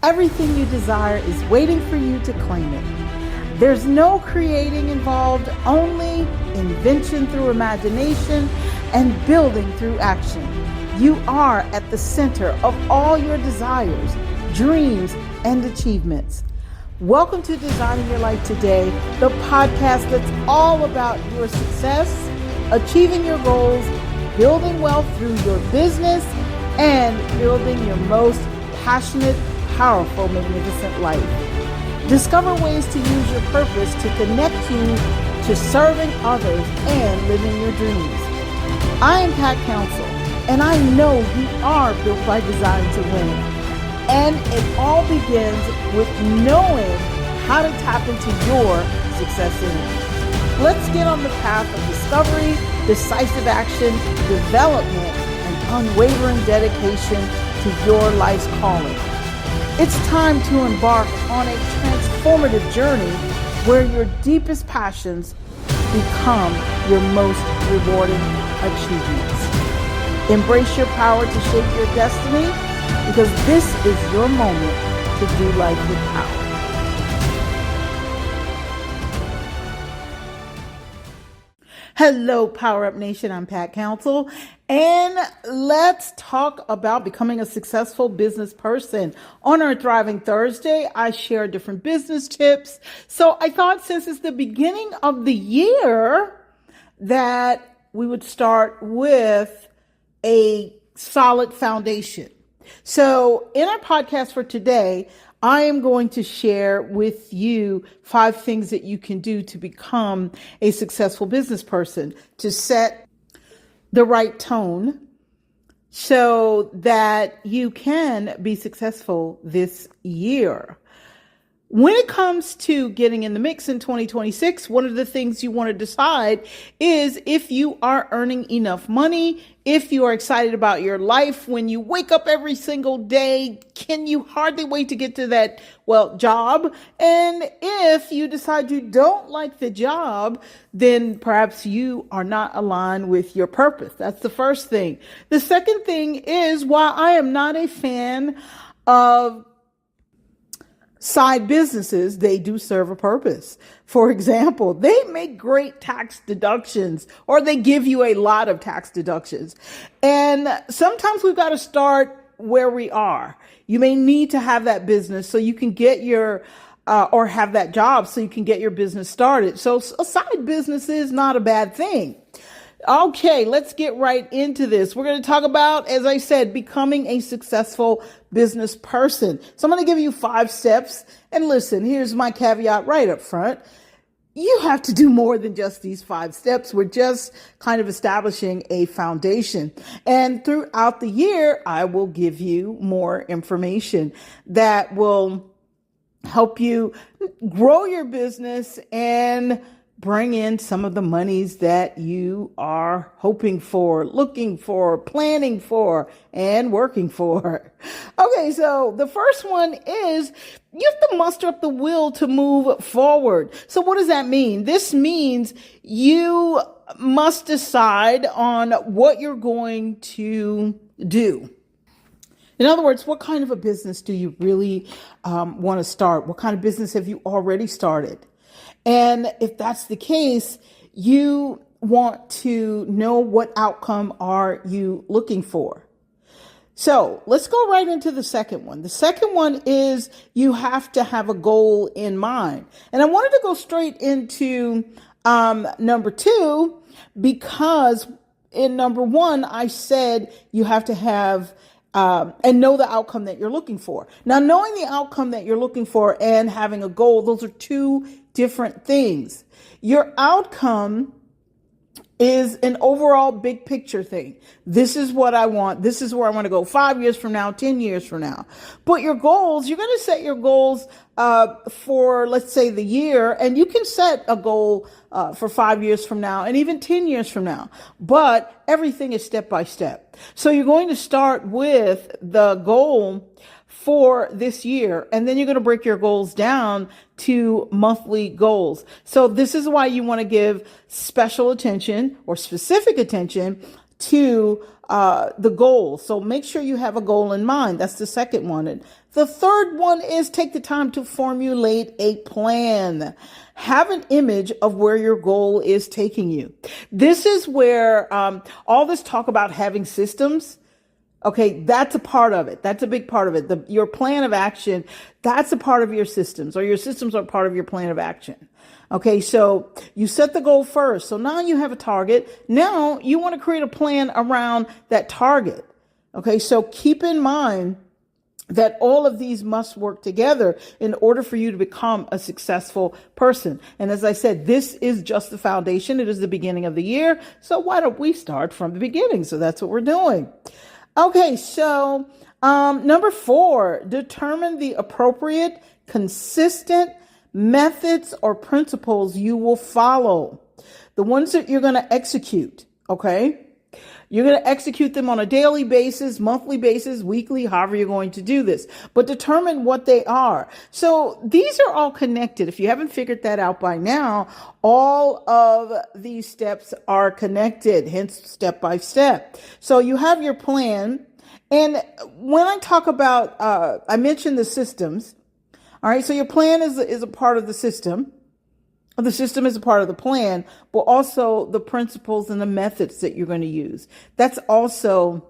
Everything you desire is waiting for you to claim it. There's no creating involved, only invention through imagination and building through action. You are at the center of all your desires, dreams, and achievements. Welcome to Designing Your Life Today, the podcast that's all about your success, achieving your goals, building wealth through your business, and building your most passionate, powerful, magnificent life. Discover ways to use your purpose to connect you to serving others and living your dreams. I am Pat Council, and I know you are built by design to win. And it all begins with knowing how to tap into your success energy. Let's get on the path of discovery, decisive action, development, and unwavering dedication to your life's calling. It's time to embark on a transformative journey where your deepest passions become your most rewarding achievements. Embrace your power to shape your destiny, because this is your moment to do life with power. Hello, Power Up Nation. I'm Pat Council, and let's talk about becoming a successful business person. On our Thriving Thursday, I share different business tips. So I thought, since it's the beginning of the year, that we would start with a solid foundation. So in our podcast for today, I am going to share with you 5 things that you can do to become a successful business person, to set the right tone so that you can be successful this year. When it comes to getting in the mix in 2026, one of the things you want to decide is if you are earning enough money, if you are excited about your life when you wake up every single day. Can you hardly wait to get to that, job? And if you decide you don't like the job, then perhaps you are not aligned with your purpose. That's the first thing. The second thing is, while I am not a fan of side businesses, they do serve a purpose. For example, they make great tax deductions, or they give you a lot of tax deductions. And sometimes we've got to start where we are. You may need to have that business so you can get your, or have that job so you can get your business started. So a side business is not a bad thing. Okay, let's get right into this. We're going to talk about, as I said, becoming a successful business person. So I'm going to give you 5 steps. And listen, here's my caveat right up front. You have to do more than just these 5 steps. We're just kind of establishing a foundation. And throughout the year, I will give you more information that will help you grow your business and bring in some of the monies that you are hoping for, looking for, planning for, and working for. Okay, so the first one is you have to muster up the will to move forward. So what does that mean? This means you must decide on what you're going to do. In other words, what kind of a business do you really want to start? What kind of business have you already started? And if that's the case, you want to know what outcome are you looking for. So let's go right into the second one. The second one is you have to have a goal in mind. And I wanted to go straight into number 2, because in number 1, I said you have to have and know the outcome that you're looking for. Now, knowing the outcome that you're looking for and having a goal, those are 2 different things. Your outcome is an overall big picture thing. This is what I want. This is where I want to go 5 years from now, 10 years from now. But your goals, you're going to set your goals for, let's say, the year, and you can set a goal for 5 years from now and even 10 years from now. But everything is step by step. So you're going to start with the goal for this year, and then you're going to break your goals down to monthly goals. So this is why you want to give special attention or specific attention to the goal. So make sure you have a goal in mind. That's the second one. And The third one is take the time to formulate a plan. Have an image of where your goal is taking you. This is where all this talk about having systems, okay, that's a part of it. That's a big part of it. Your plan of action, that's a part of your systems, or your systems are part of your plan of action. Okay, so you set the goal first. So now you have a target. Now you want to create a plan around that target. Okay, so keep in mind that all of these must work together in order for you to become a successful person. And as I said, this is just the foundation. It is the beginning of the year. So why don't we start from the beginning? So that's what we're doing. Okay, so number 4, determine the appropriate, consistent methods or principles you will follow. The ones that you're going to execute, okay? You're going to execute them on a daily basis, monthly basis, weekly, however you're going to do this. But determine what they are. So these are all connected. If you haven't figured that out by now, all of these steps are connected, hence step by step. So you have your plan. And when I talk about, I mentioned the systems. All right, so your plan is a part of the system. The system is a part of the plan, but also the principles and the methods that you're going to use. That's also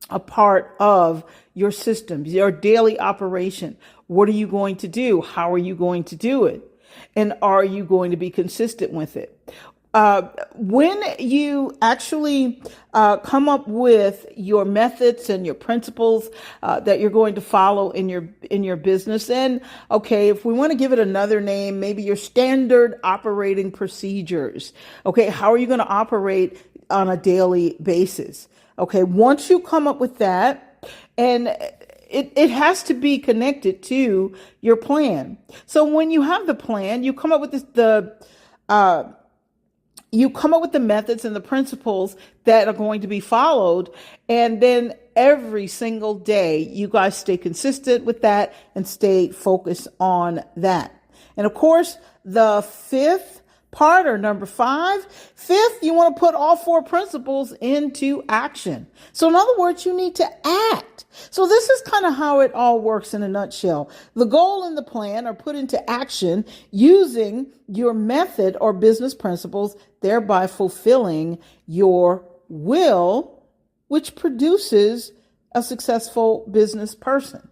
a part of your systems, your daily operation. What are you going to do? How are you going to do it? And are you going to be consistent with it? When you actually come up with your methods and your principles that you're going to follow in your business, and okay, if we want to give it another name, maybe your standard operating procedures. Okay, how are you going to operate on a daily basis? Okay, once you come up with that, and it has to be connected to your plan. So when you have the plan, you come up with you come up with the methods and the principles that are going to be followed. And then every single day, you guys stay consistent with that and stay focused on that. And of course, the fifth part, or number 5, fifth, you want to put all 4 principles into action. So in other words, you need to act. So this is kind of how it all works in a nutshell. The goal and the plan are put into action using your method or business principles, thereby fulfilling your will, which produces a successful business person.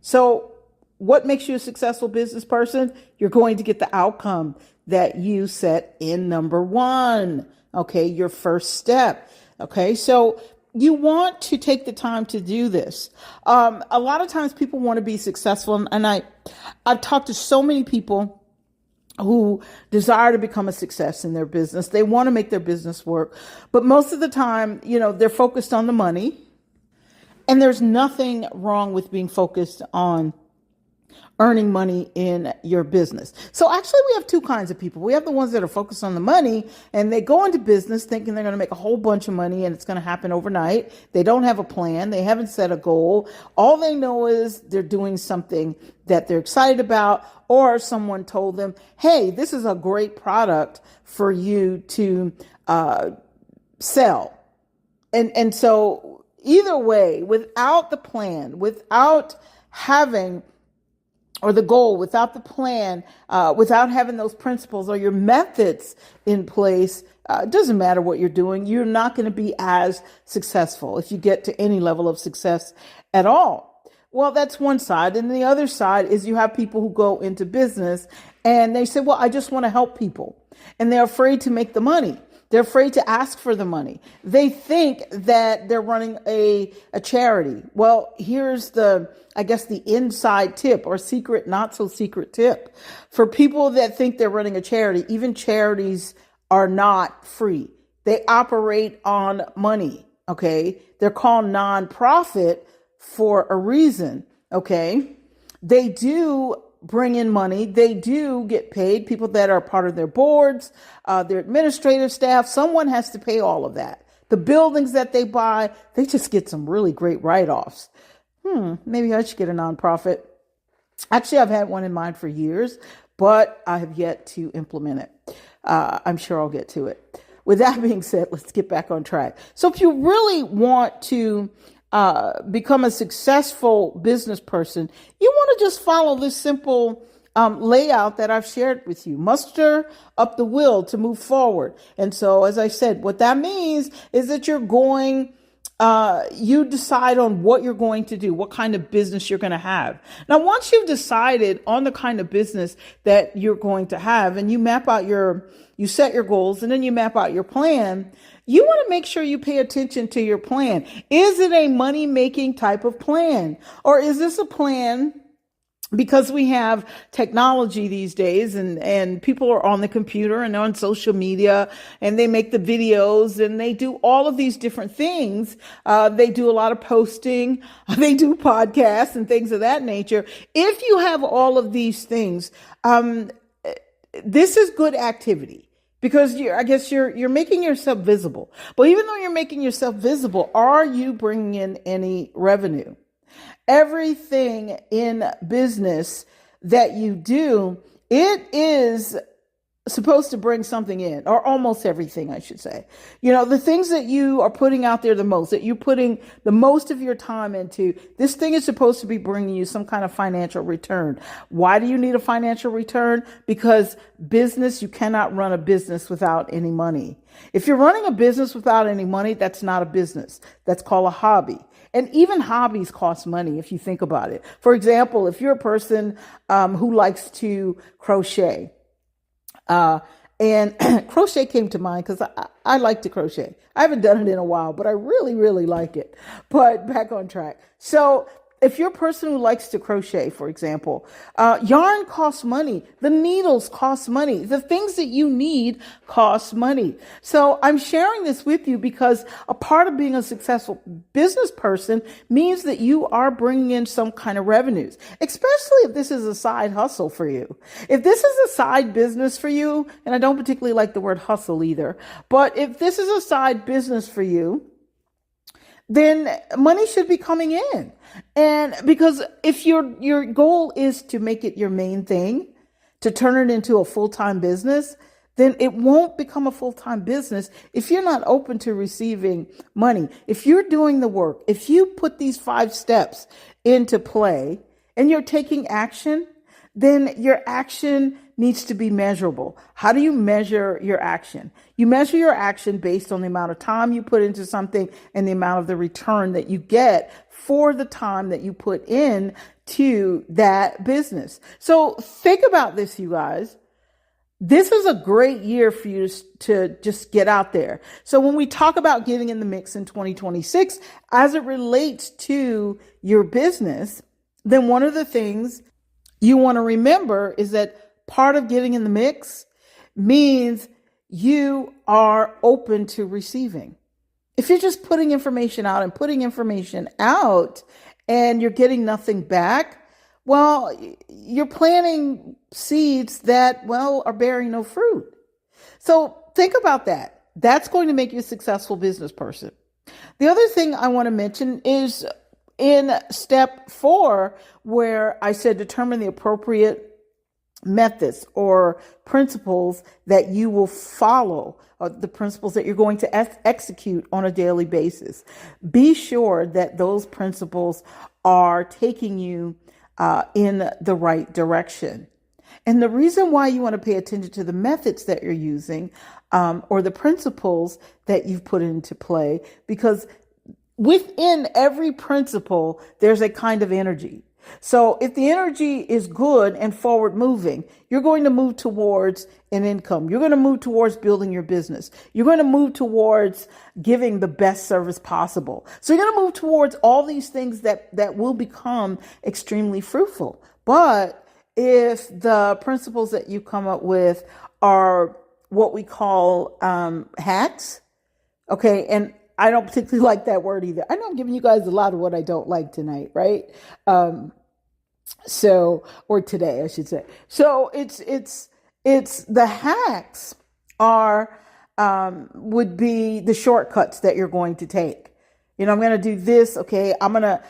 So what makes you a successful business person? You're going to get the outcome that you set in number 1. Okay, your first step. Okay, so you want to take the time to do this. A lot of times people want to be successful, and I've talked to so many people who desire to become a success in their business. They want to make their business work, but most of the time, they're focused on the money, and there's nothing wrong with being focused on earning money in your business. So actually we have 2 kinds of people. We have the ones that are focused on the money, and they go into business thinking they're going to make a whole bunch of money and it's going to happen overnight. They don't have a plan. They haven't set a goal. All they know is they're doing something that they're excited about, or someone told them, hey, this is a great product for you to sell. And so either way, without the plan, without having or the goal, without the plan, without having those principles or your methods in place, it doesn't matter what you're doing. You're not going to be as successful if you get to any level of success at all. Well, that's one side. And the other side is you have people who go into business and they say, well, I just want to help people. And they're afraid to make the money. They're afraid to ask for the money. They think that they're running a charity. Well, here's the inside tip, or secret, not so secret tip. For people that think they're running a charity, even charities are not free. They operate on money. Okay. They're called nonprofit for a reason. Okay. They do bring in money. They do get paid. People that are part of their boards, their administrative staff, someone has to pay all of that. The buildings that they buy, they just get some really great write-offs. Maybe I should get a nonprofit. Actually, I've had one in mind for years, but I have yet to implement it. I'm sure I'll get to it. With that being said, let's get back on track. So if you really want to become a successful business person, you want to just follow this simple layout that I've shared with you. Muster up the will to move forward. And so, as I said, what that means is that you decide on what you're going to do, what kind of business you're going to have. Now, once you've decided on the kind of business that you're going to have, and you set your goals, and then you map out your plan, you want to make sure you pay attention to your plan. Is it a money-making type of plan? Or is this a plan because we have technology these days and people are on the computer and on social media and they make the videos and they do all of these different things. They do a lot of posting, they do podcasts and things of that nature. If you have all of these things, this is good activity. Because you're making yourself visible. But even though you're making yourself visible, are you bringing in any revenue? Everything in business that you do, it is supposed to bring something in, or almost everything, I should say. The things that you are putting out there the most, that you're putting the most of your time into, this thing is supposed to be bringing you some kind of financial return. Why do you need a financial return? Because you cannot run a business without any money. If you're running a business without any money, that's not a business. That's called a hobby. And even hobbies cost money if you think about it. For example, if you're a person who likes to crochet, and crochet came to mind because I like to crochet. I haven't done it in a while, but I really, really like it. But back on track. So if you're a person who likes to crochet, for example, yarn costs money. The needles cost money. The things that you need cost money. So I'm sharing this with you because a part of being a successful business person means that you are bringing in some kind of revenues, especially if this is a side hustle for you. If this is a side business for you, and I don't particularly like the word hustle either, but if this is a side business for you, then money should be coming in. And because if your goal is to make it your main thing, to turn it into a full-time business, then it won't become a full-time business if you're not open to receiving money. If you're doing the work, if you put these 5 steps into play and you're taking action, then your action needs to be measurable. How do you measure your action? You measure your action based on the amount of time you put into something and the amount of the return that you get for the time that you put in to that business. So think about this, you guys. This is a great year for you to just get out there. So when we talk about getting in the mix in 2026, as it relates to your business, then one of the things you want to remember is that part of getting in the mix means you are open to receiving. If you're just putting information out and you're getting nothing back, well, you're planting seeds that, are bearing no fruit. So think about that. That's going to make you a successful business person. The other thing I want to mention is in step 4, where I said determine the appropriate methods or principles that you will follow, or the principles that you're going to execute on a daily basis. Be sure that those principles are taking you in the right direction. And the reason why you want to pay attention to the methods that you're using or the principles that you've put into play, because within every principle, there's a kind of energy. So if the energy is good and forward moving, you're going to move towards an income. You're going to move towards building your business. You're going to move towards giving the best service possible. So you're going to move towards all these things that will become extremely fruitful. But if the principles that you come up with are what we call hacks, okay, and I don't particularly like that word either. I know I'm giving you guys a lot of what I don't like tonight, right? Or today, I should say. So it's the hacks would be the shortcuts that you're going to take. I'm going to do this. Okay. I'm going to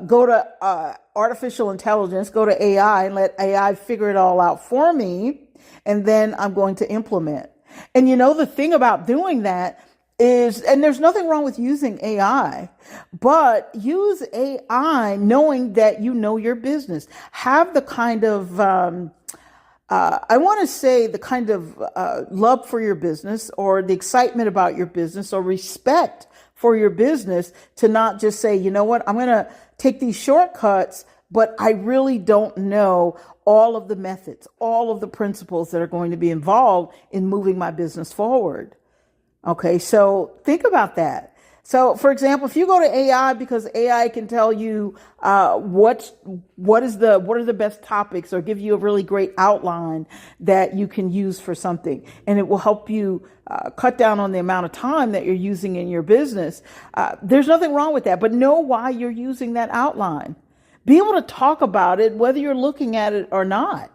go to artificial intelligence, go to AI and let AI figure it all out for me. And then I'm going to implement. And the thing about doing that and there's nothing wrong with using AI, but use AI knowing that you know your business. Have the kind of, I want to say the kind of love for your business or the excitement about your business or respect for your business to not just say, you know what, I'm going to take these shortcuts, but I really don't know all of the methods, all of the principles that are going to be involved in moving my business forward. Okay, so think about that. So, for example, if you go to AI, because AI can tell you what are the best topics, or give you a really great outline that you can use for something, and it will help you cut down on the amount of time that you're using in your business. There's nothing wrong with that, but know why you're using that outline. Be able to talk about it, whether you're looking at it or not.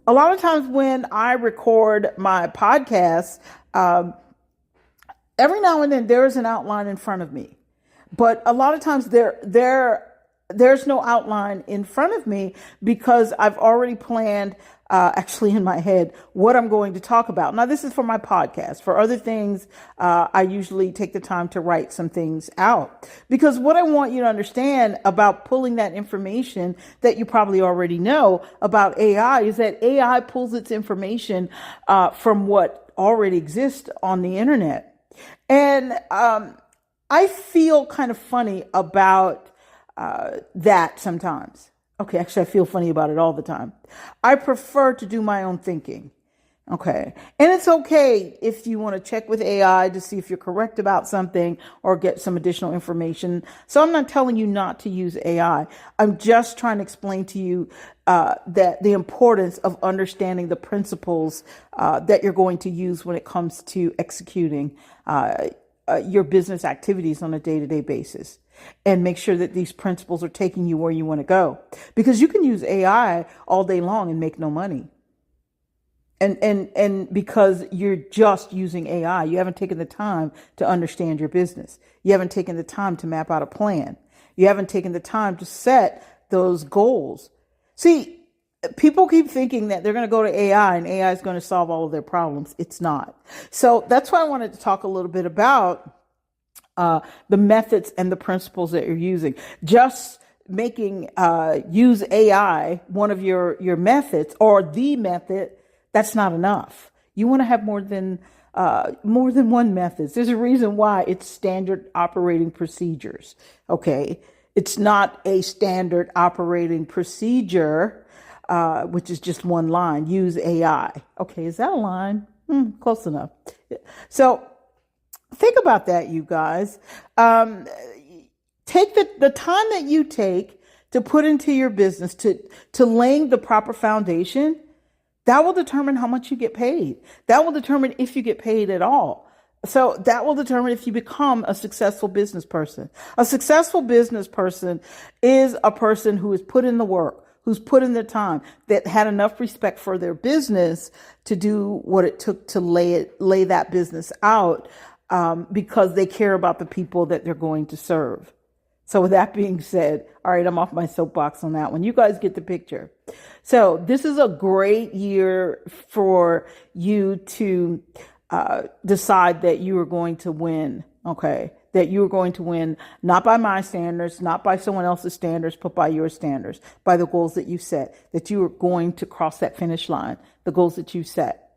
A lot of times when I record my podcasts, every now and then there is an outline in front of me, but a lot of times there's no outline in front of me because I've already planned, actually in my head, what I'm going to talk about. Now, this is for my podcast. For other things, I usually take the time to write some things out, because what I want you to understand about pulling that information that you probably already know about AI is that AI pulls its information from what already exists on the internet. And I feel kind of funny about that sometimes. Okay, actually, I feel funny about it all the time. I prefer to do my own thinking. Okay, and it's okay if you want to check with AI to see if you're correct about something or get some additional information. So I'm not telling you not to use AI. I'm just trying to explain to you that the importance of understanding the principles that you're going to use when it comes to executing your business activities on a day-to-day basis, and make sure that these principles are taking you where you want to go, because you can use AI all day long and make no money. And because you're just using AI, you haven't taken the time to understand your business. You haven't taken the time to map out a plan. You haven't taken the time to set those goals. See, people keep thinking that they're going to go to AI and AI is going to solve all of their problems. It's not. So that's why I wanted to talk a little bit about the methods and the principles that you're using. Just making use AI one of your methods, or the method, that's not enough. You want to have more than one method. There's a reason why it's standard operating procedures. Okay, it's not a standard operating procedure, which is just one line. Use AI. Okay, is that a line? Close enough. So think about that, you guys. Take the time that you take to put into your business, to laying the proper foundation. That will determine how much you get paid. That will determine if you get paid at all. So that will determine if you become a successful business person. A successful business person is a person who has put in the work, who's put in the time, that had enough respect for their business to do what it took to lay that business out, because they care about the people that they're going to serve. So with that being said, all right, I'm off my soapbox on that one. You guys get the picture. So this is a great year for you to decide that you are going to win. Okay, that you are going to win, not by my standards, not by someone else's standards, but by your standards, by the goals that you set, that you are going to cross that finish line, the goals that you set.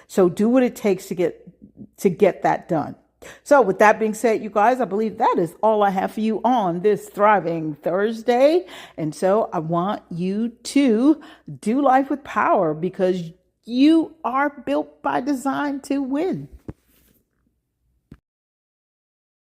So do what it takes to get that done. So with that being said, you guys, I believe that is all I have for you on this Thriving Thursday. And so I want you to do life with power, because you are built by design to win.